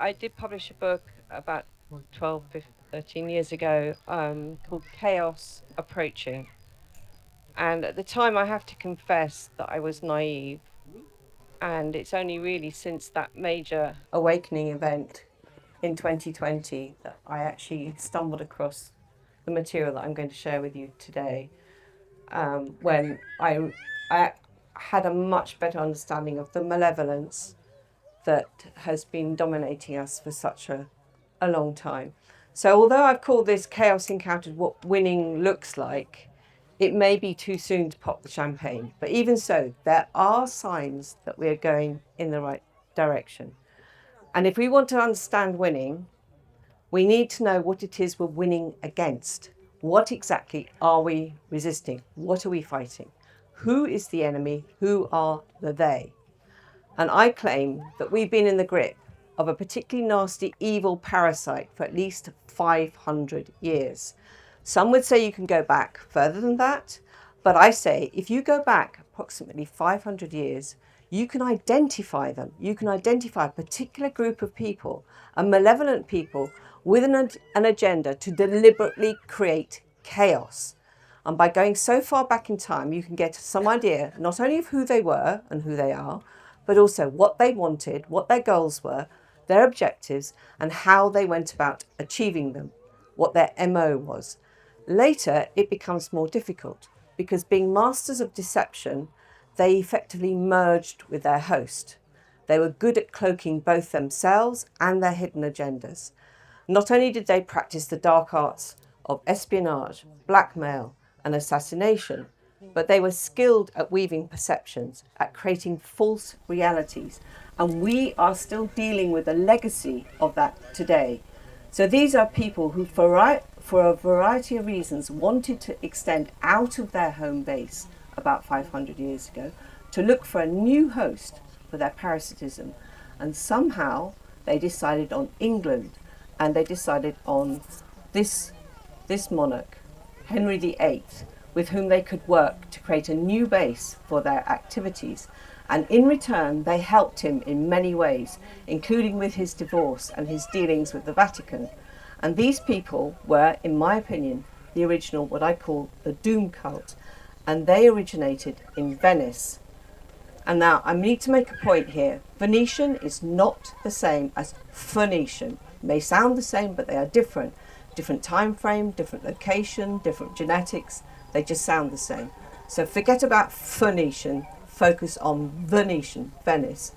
I did publish a book about 12, 15, 13 years ago called Chaos Approaching. And at the time, I have to confess that I was naive. And it's only really since that major awakening event in 2020 that I actually stumbled across the material that I'm going to share with you today. When I had a much better understanding of the malevolence that has been dominating us for such a long time. So, although I've called this Chaos Encounters What Winning Looks Like, it may be too soon to pop the champagne. But even so, there are signs that we're going in the right direction. And if we want to understand winning, we need to know what it is we're winning against. What exactly are we resisting? What are we fighting? Who is the enemy? Who are the they? And I claim that we've been in the grip of a particularly nasty, evil parasite for at least 500 years. Some would say you can go back further than that, but I say if you go back approximately 500 years, you can identify them. You can identify a particular group of people, a malevolent people with an agenda to deliberately create chaos. And by going so far back in time, you can get some idea not only of who they were and who they are, but also what they wanted, what their goals were, their objectives, and how they went about achieving them, what their MO was. Later, it becomes more difficult because being masters of deception, they effectively merged with their host. They were good at cloaking both themselves and their hidden agendas. Not only did they practice the dark arts of espionage, blackmail, and assassination, but they were skilled at weaving perceptions, at creating false realities. And we are still dealing with the legacy of that today. So these are people who, for a variety of reasons, wanted to extend out of their home base about 500 years ago to look for a new host for their parasitism. And somehow they decided on England, and they decided on this monarch, Henry VIII, with whom they could work to create a new base for their activities. And in return, they helped him in many ways, including with his divorce and his dealings with the Vatican. And these people were, in my opinion, the original, what I call the doom cult. And they originated in Venice. And now I need to make a point here. Venetian is not the same as Phoenician. It may sound the same, but they are different. Different time frame, different location, different genetics. They just sound the same. So forget about Phoenician, focus on Venetian, Venice.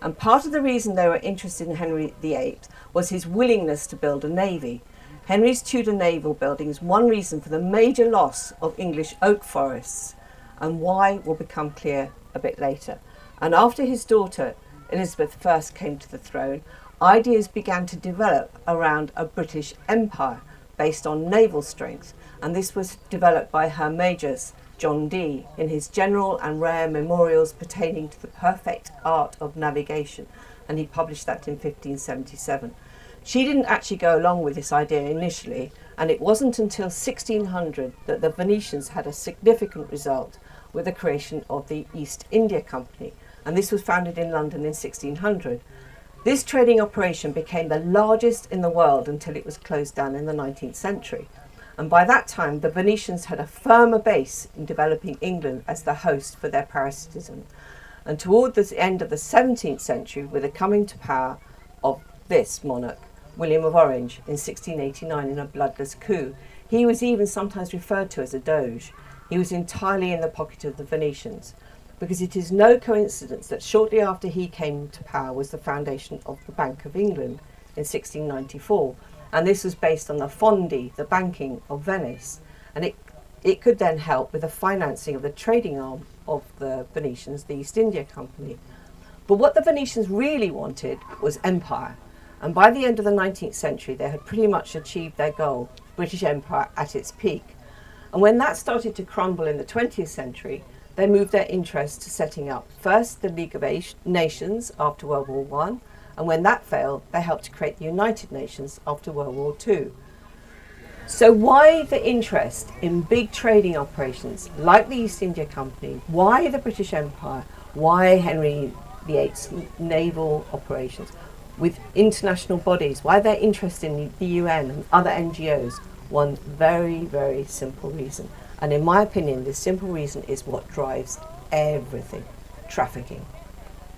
And part of the reason they were interested in Henry VIII was his willingness to build a navy. Henry's Tudor naval building is one reason for the major loss of English oak forests, and why will become clear a bit later. And after his daughter Elizabeth I came to the throne, ideas began to develop around a British empire based on naval strength, and this was developed by her majors, John Dee, in his general and rare memorials pertaining to the perfect art of navigation, and he published that in 1577. She didn't actually go along with this idea initially, and it wasn't until 1600 that the Venetians had a significant result with the creation of the East India Company, and this was founded in London in 1600. This trading operation became the largest in the world until it was closed down in the 19th century. And by that time, the Venetians had a firmer base in developing England as the host for their parasitism. And toward the end of the 17th century, with the coming to power of this monarch, William of Orange, in 1689 in a bloodless coup, he was even sometimes referred to as a doge. He was entirely in the pocket of the Venetians, because it is no coincidence that shortly after he came to power was the foundation of the Bank of England in 1694. And this was based on the fondi, the banking of Venice. And it could then help with the financing of the trading arm of the Venetians, the East India Company. But what the Venetians really wanted was empire. And by the end of the 19th century, they had pretty much achieved their goal, British Empire at its peak. And when that started to crumble in the 20th century, they moved their interest to setting up first the League of Nations after World War I, and when that failed, they helped to create the United Nations after World War II. So why the interest in big trading operations like the East India Company? Why the British Empire? Why Henry VIII's naval operations? with international bodies, why they're interested in the UN and other NGOs. One very, very simple reason. And in my opinion, this simple reason is what drives everything. Trafficking.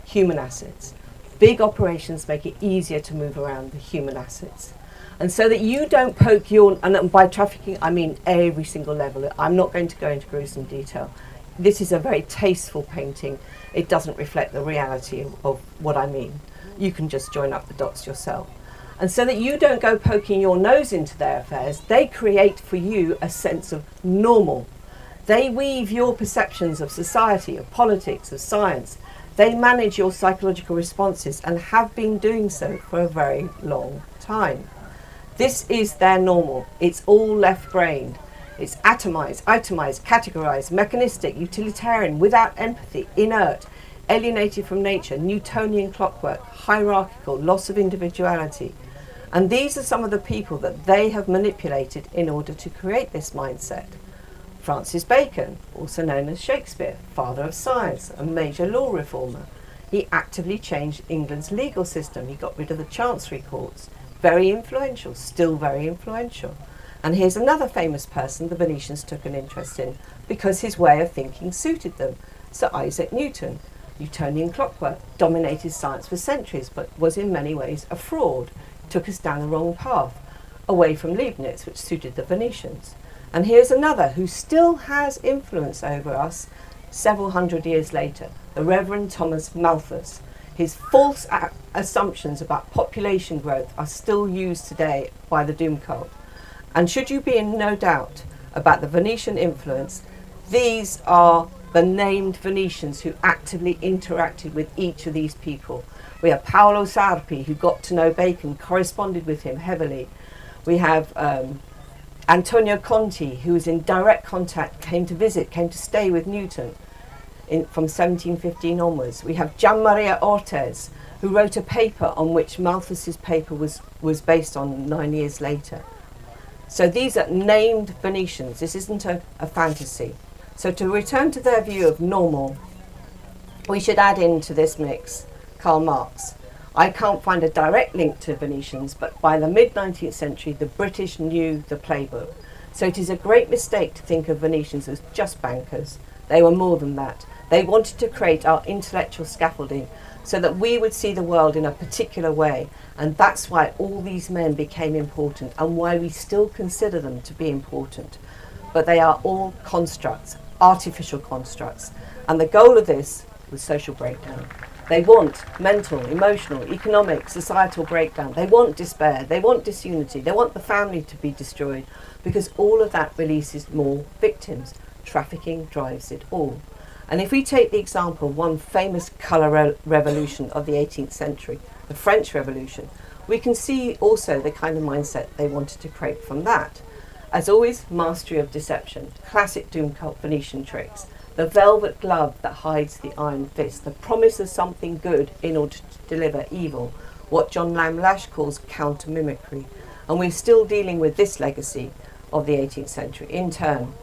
Human assets. Big operations make it easier to move around the human assets. And so that you don't poke your, and by trafficking I mean every single level. I'm not going to go into gruesome detail. This is a very tasteful painting. It doesn't reflect the reality of what I mean. You can just join up the dots yourself. And so that you don't go poking your nose into their affairs, they create for you a sense of normal. They weave your perceptions of society, of politics, of science. They manage your psychological responses and have been doing so for a very long time. This is their normal. It's all left-brained. It's atomized, itemized, categorized, mechanistic, utilitarian, without empathy, inert, alienated from nature, Newtonian clockwork, hierarchical, loss of individuality. And these are some of the people that they have manipulated in order to create this mindset. Francis Bacon, also known as Shakespeare, father of science, a major law reformer. He actively changed England's legal system. He got rid of the chancery courts. Very influential, still very influential. And here's another famous person the Venetians took an interest in because his way of thinking suited them. Sir Isaac Newton. Newtonian clockwork dominated science for centuries, but was in many ways a fraud. Took us down the wrong path, away from Leibniz, which suited the Venetians. And here's another who still has influence over us several hundred years later, the Reverend Thomas Malthus. His false assumptions about population growth are still used today by the doom cult. And should you be in no doubt about the Venetian influence, these are the named Venetians who actively interacted with each of these people. We have Paolo Sarpi, who got to know Bacon, corresponded with him heavily. We have Antonio Conti, who was in direct contact, came to stay with Newton from 1715 onwards. We have Gian Maria Ortez, who wrote a paper on which Malthus's paper was based on 9 years later. So these are named Venetians. This isn't a fantasy. So to return to their view of normal, we should add into this mix Karl Marx. I can't find a direct link to Venetians, but by the mid-19th century, the British knew the playbook. So it is a great mistake to think of Venetians as just bankers. They were more than that. They wanted to create our intellectual scaffolding so that we would see the world in a particular way. And that's why all these men became important and why we still consider them to be important. But they are all constructs, artificial constructs. And the goal of this was social breakdown. They want mental, emotional, economic, societal breakdown. They want despair. They want disunity. They want the family to be destroyed because all of that releases more victims. Trafficking drives it all. And if we take the example of one famous colour revolution of the 18th century, the French Revolution, we can see also the kind of mindset they wanted to create from that. As always, mastery of deception, classic doom cult Venetian tricks. The velvet glove that hides the iron fist, the promise of something good in order to deliver evil, what John Lamb Lash calls counter-mimicry. And we're still dealing with this legacy of the 18th century in turn.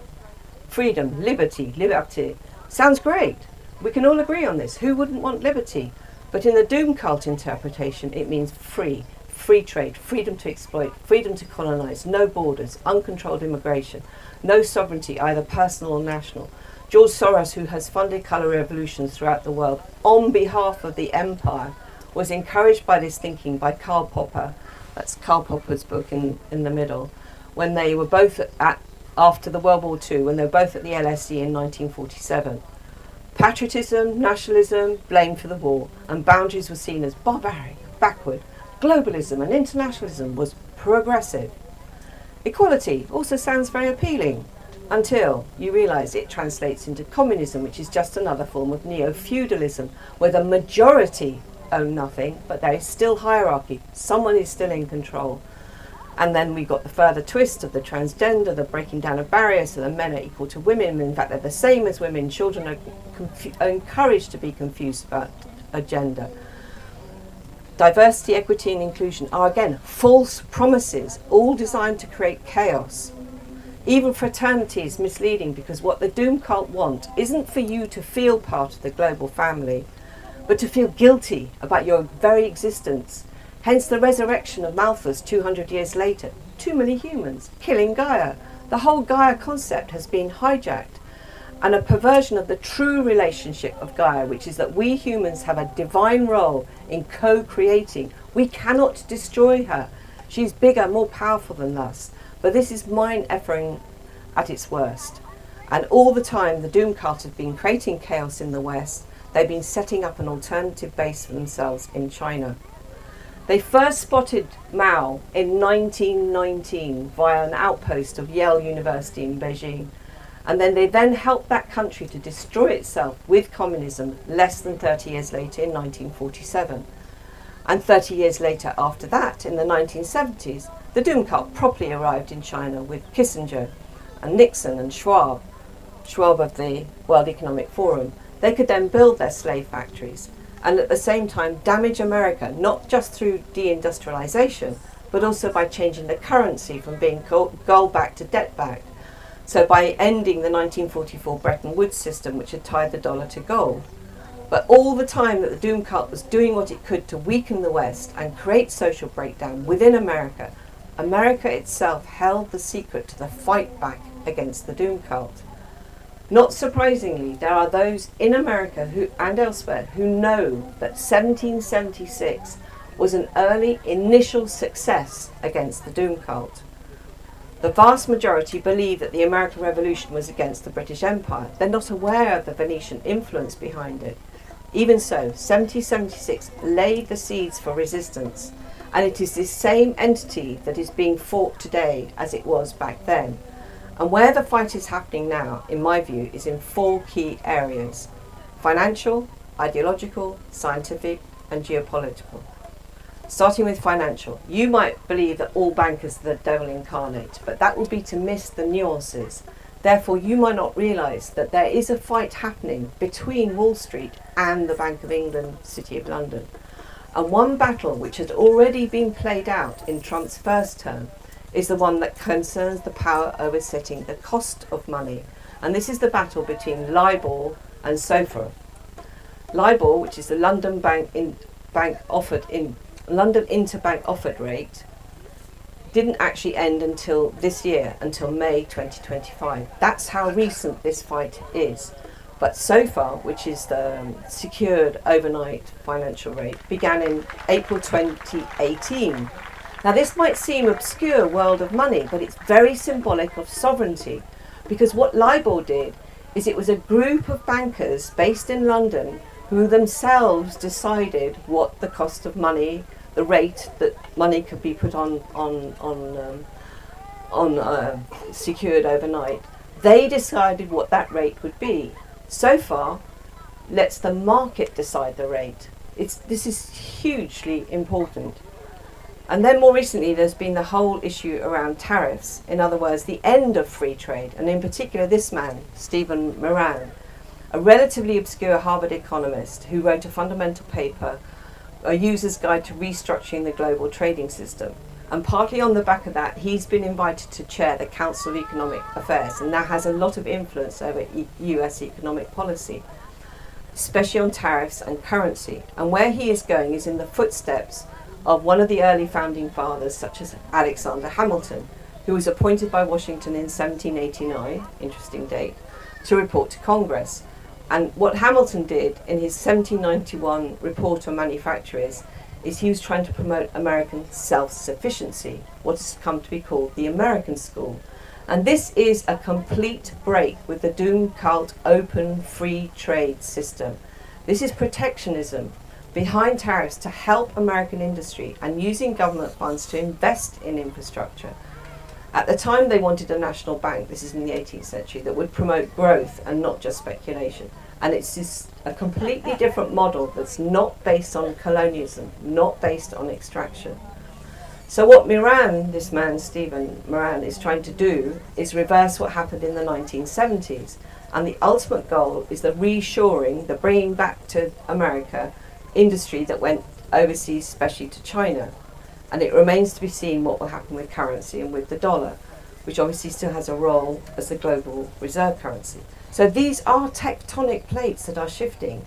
Freedom, liberté, sounds great. We can all agree on this. Who wouldn't want liberty? But in the doom cult interpretation, it means free trade, freedom to exploit, freedom to colonize, no borders, uncontrolled immigration, no sovereignty, either personal or national. George Soros, who has funded colour revolutions throughout the world on behalf of the empire, was encouraged by this thinking by Karl Popper. That's Karl Popper's book in the middle, when they were both after the World War II, when they were both at the LSE in 1947. Patriotism, nationalism, blamed for the war, and boundaries were seen as barbaric, backward. Globalism and internationalism was progressive. Equality also sounds very appealing, until you realise it translates into communism, which is just another form of neo-feudalism, where the majority own nothing, but there is still hierarchy. Someone is still in control. And then we got the further twist of the transgender, the breaking down of barriers, so the men are equal to women. In fact, they're the same as women. Children are encouraged to be confused about a gender. Diversity, equity and inclusion are again false promises, all designed to create chaos. Even fraternity is misleading because what the doom cult want isn't for you to feel part of the global family, but to feel guilty about your very existence. Hence the resurrection of Malthus 200 years later. Too many humans, killing Gaia. The whole Gaia concept has been hijacked, and a perversion of the true relationship of Gaia, which is that we humans have a divine role in co-creating. We cannot destroy her. She's bigger, more powerful than us. But this is mind-effering at its worst. And all the time the doom cult have been creating chaos in the West. They've been setting up an alternative base for themselves in China. They first spotted Mao in 1919 via an outpost of Yale University in Beijing. And then they helped that country to destroy itself with communism less than 30 years later in 1947. And 30 years later after that, in the 1970s, the doom cult properly arrived in China with Kissinger and Nixon and Schwab of the World Economic Forum. They could then build their slave factories and at the same time damage America, not just through deindustrialization, but also by changing the currency from being gold-backed to debt-backed. So by ending the 1944 Bretton Woods system, which had tied the dollar to gold. But all the time that the doom cult was doing what it could to weaken the West and create social breakdown within America, America itself held the secret to the fight back against the doom cult. Not surprisingly, there are those in America and elsewhere who know that 1776 was an early initial success against the doom cult. The vast majority believe that the American Revolution was against the British Empire. They're not aware of the Venetian influence behind it. Even so, 1776 laid the seeds for resistance, and it is this same entity that is being fought today as it was back then. And where the fight is happening now, in my view, is in 4 key areas: financial, ideological, scientific, and geopolitical. Starting with financial, you might believe that all bankers are the devil incarnate, but that would be to miss the nuances. Therefore, you might not realise that there is a fight happening between Wall Street and the Bank of England, City of London. And one battle which has already been played out in Trump's first term is the one that concerns the power over setting the cost of money. And this is the battle between LIBOR and SOFR. LIBOR, which is the London London Interbank Offered Rate, didn't actually end until this year, until May 2025. That's how recent this fight is. But SOFR, which is the secured overnight financial rate, began in April 2018. Now this might seem obscure world of money, but it's very symbolic of sovereignty, because what LIBOR did is it was a group of bankers based in London who themselves decided what the cost of money, the rate that money could be put on secured overnight. They decided what that rate would be. SOFR lets the market decide the rate. This is hugely important. And then more recently, there's been the whole issue around tariffs. In other words, the end of free trade. And in particular, this man, Stephen Moran, a relatively obscure Harvard economist who wrote a fundamental paper, A User's Guide to Restructuring the Global Trading System. And partly on the back of that, he's been invited to chair the Council of Economic Affairs and now has a lot of influence over US economic policy, especially on tariffs and currency. And where he is going is in the footsteps of one of the early founding fathers, such as Alexander Hamilton, who was appointed by Washington in 1789, interesting date, to report to Congress. And what Hamilton did in his 1791 report on manufacturers is he was trying to promote American self-sufficiency, what has come to be called the American School. And this is a complete break with the doom cult open free trade system. This is protectionism behind tariffs to help American industry and using government funds to invest in infrastructure. At the time, they wanted a national bank, this is in the 18th century, that would promote growth and not just speculation. And it's just a completely different model that's not based on colonialism, not based on extraction. So what Moran, this man, Stephen Moran, is trying to do is reverse what happened in the 1970s. And the ultimate goal is the reshoring, the bringing back to America industry that went overseas, especially to China. And it remains to be seen what will happen with currency and with the dollar, which obviously still has a role as the global reserve currency. So these are tectonic plates that are shifting,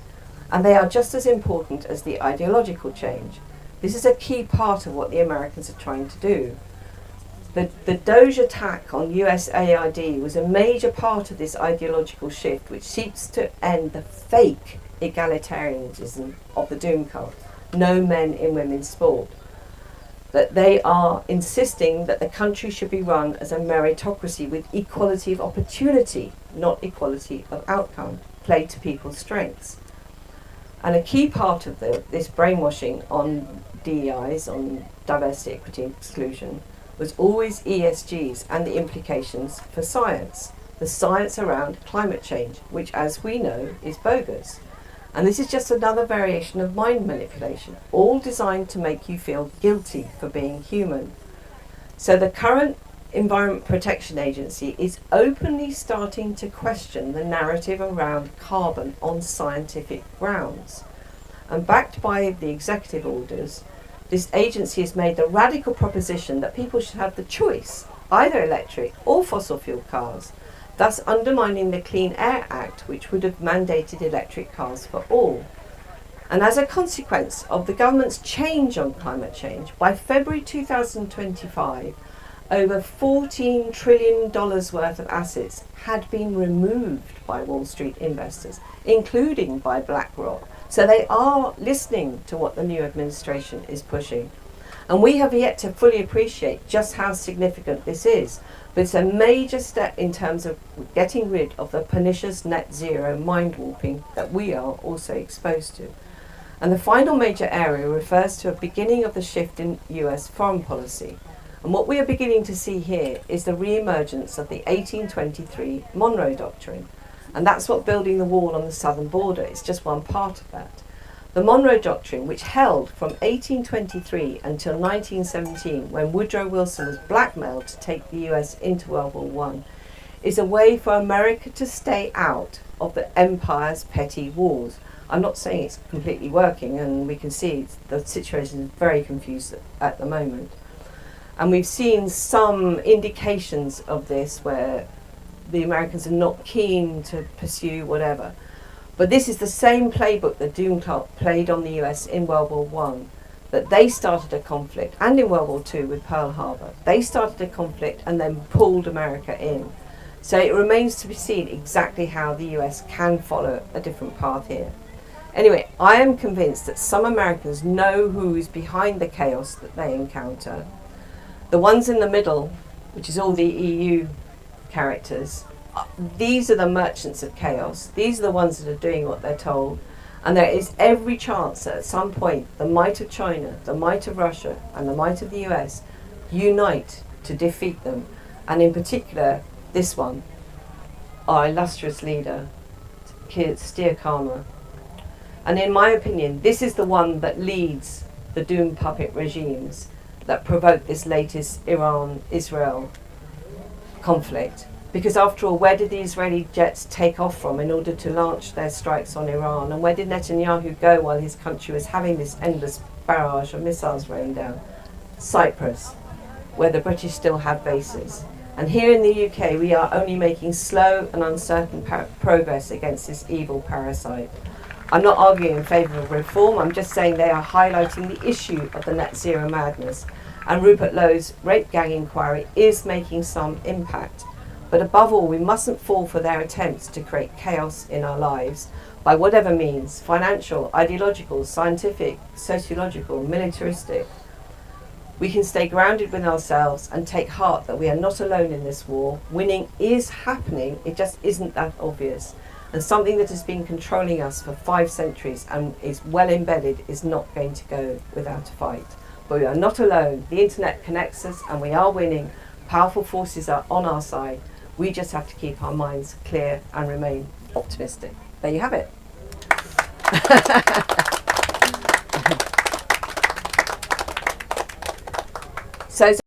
and they are just as important as the ideological change. This is a key part of what the Americans are trying to do. The Doge attack on USAID was a major part of this ideological shift, which seeks to end the fake egalitarianism of the doom cult, no men in women's sport. That they are insisting that the country should be run as a meritocracy with equality of opportunity, not equality of outcome, played to people's strengths. And a key part of this brainwashing on DEIs, on diversity, equity, and exclusion, was always ESGs and the implications for science. The science around climate change, which, as we know, is bogus. And this is just another variation of mind manipulation, all designed to make you feel guilty for being human. So the current Environment Protection Agency is openly starting to question the narrative around carbon on scientific grounds. And backed by the executive orders, this agency has made the radical proposition that people should have the choice, either electric or fossil fuel cars, thus undermining the Clean Air Act, which would have mandated electric cars for all. And as a consequence of the government's change on climate change, by February 2025, over $14 trillion worth of assets had been removed by Wall Street investors, including by BlackRock. So they are listening to what the new administration is pushing. And we have yet to fully appreciate just how significant this is. But it's a major step in terms of getting rid of the pernicious net zero mind warping that we are also exposed to. And the final major area refers to a beginning of the shift in US foreign policy. And what we are beginning to see here is the re-emergence of the 1823 Monroe Doctrine. And that's what building the wall on the southern border is just one part of that. The Monroe Doctrine, which held from 1823 until 1917, when Woodrow Wilson was blackmailed to take the US into World War I, is a way for America to stay out of the empire's petty wars. I'm not saying it's completely working, and we can see the situation is very confused at the moment. And we've seen some indications of this where the Americans are not keen to pursue whatever. But this is the same playbook that Doom Cult played on the US in World War I, that they started a conflict, and in World War II with Pearl Harbor. They started a conflict and then pulled America in. So it remains to be seen exactly how the US can follow a different path here. Anyway, I am convinced that some Americans know who is behind the chaos that they encounter. The ones in the middle, which is all the EU characters, these are the merchants of chaos. These are the ones that are doing what they're told. And there is every chance that at some point the might of China, the might of Russia, and the might of the US unite to defeat them. And in particular, this one, our illustrious leader, Steer Karma. And in my opinion, this is the one that leads the doom puppet regimes that provoked this latest Iran-Israel conflict. Because after all, where did the Israeli jets take off from in order to launch their strikes on Iran? And where did Netanyahu go while his country was having this endless barrage of missiles rain down? Cyprus, where the British still have bases. And here in the UK, we are only making slow and uncertain progress against this evil parasite. I'm not arguing in favour of reform, I'm just saying they are highlighting the issue of the net zero madness. And Rupert Lowe's rape gang inquiry is making some impact. But above all, we mustn't fall for their attempts to create chaos in our lives by whatever means, financial, ideological, scientific, sociological, militaristic. We can stay grounded with ourselves and take heart that we are not alone in this war. Winning is happening, it just isn't that obvious. And something that has been controlling us for 5 centuries and is well embedded is not going to go without a fight. But we are not alone. The internet connects us and we are winning. Powerful forces are on our side. We just have to keep our minds clear and remain optimistic. There you have it. So